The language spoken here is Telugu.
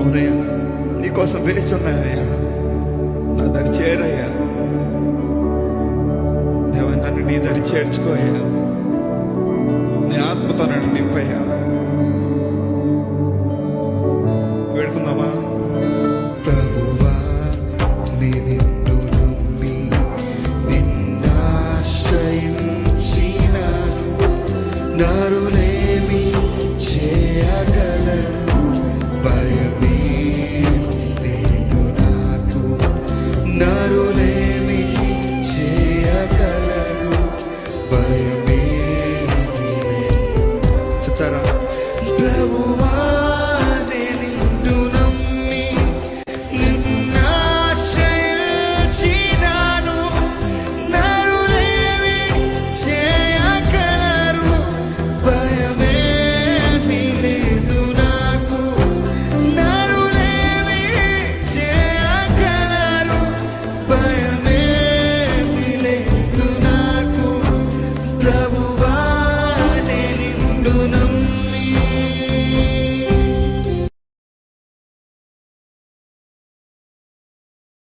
అవునయ్యా, నీకోసం వేచి ఉన్నానయ్యా, నా దరి చేరయ్యా. దేవా, నన్ను నీ దరి చేర్చుకోయ్యా, నీ ఆత్మతో నన్ను నింపయ్యా.